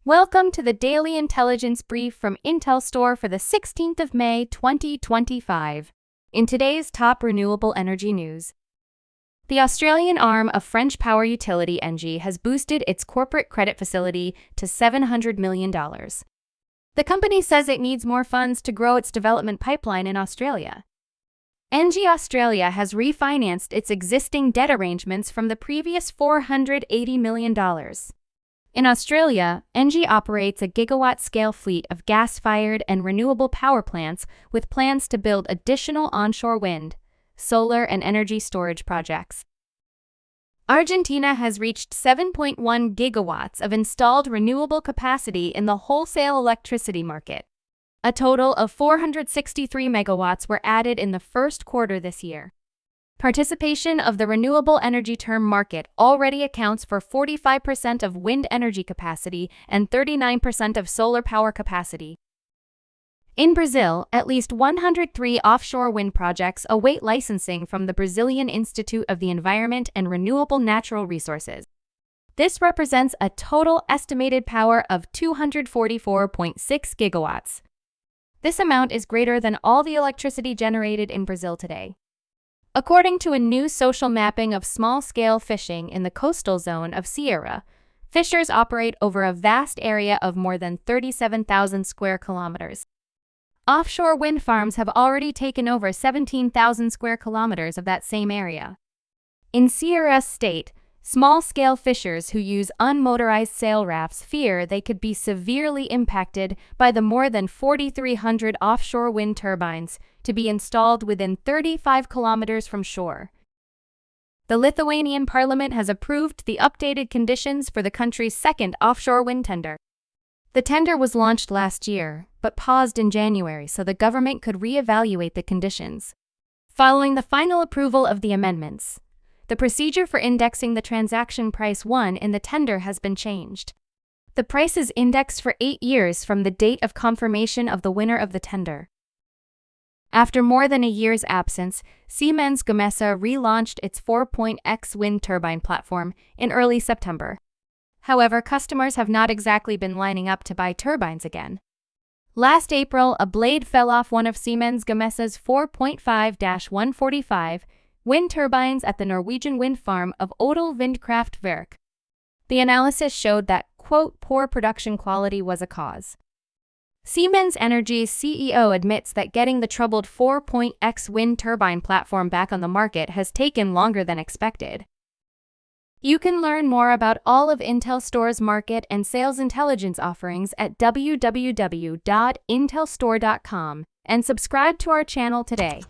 Welcome to the Daily Intelligence Brief from IntelStor for the 16th of May, 2025. In today's top renewable energy news, the Australian arm of French power utility ENGIE has boosted its corporate credit facility to $700 million. The company says it needs more funds to grow its development pipeline in Australia. ENGIE Australia has refinanced its existing debt arrangements from the previous $480 million. In Australia, ENGIE operates a gigawatt-scale fleet of gas-fired and renewable power plants with plans to build additional onshore wind, solar, and energy storage projects. Argentina has reached 7.1 gigawatts of installed renewable capacity in the wholesale electricity market. A total of 463 megawatts were added in the first quarter this year. Participation of the renewable energy term market already accounts for 45% of wind energy capacity and 39% of solar power capacity. In Brazil, at least 103 offshore wind projects await licensing from the Brazilian Institute of the Environment and Renewable Natural Resources. This represents a total estimated power of 244.6 gigawatts. This amount is greater than all the electricity generated in Brazil today. According to a new social mapping of small-scale fishing in the coastal zone of Ceará, fishers operate over a vast area of more than 37,000 square kilometers. Offshore wind farms have already taken over 17,000 square kilometers of that same area. In Ceará state, small-scale fishers who use unmotorized sail rafts fear they could be severely impacted by the more than 4,300 offshore wind turbines to be installed within 35 kilometers from shore. The Lithuanian Parliament has approved the updated conditions for the country's second offshore wind tender. The tender was launched last year, but paused in January so the government could re-evaluate the conditions. Following the final approval of the amendments, the procedure for indexing the transaction price won in the tender has been changed. The price is indexed for 8 years from the date of confirmation of the winner of the tender. After more than a year's absence, Siemens Gamesa relaunched its 4.x wind turbine platform in early September. However, customers have not exactly been lining up to buy turbines again. Last April, a blade fell off one of Siemens Gamesa's 4.5-145 wind turbines at the Norwegian wind farm of Odal Vindkraftverk. The analysis showed that, quote, poor production quality was a cause. Siemens Energy's CEO admits that getting the troubled 4.x wind turbine platform back on the market has taken longer than expected. You can learn more about all of IntelStor's market and sales intelligence offerings at www.intelstor.com and subscribe to our channel today.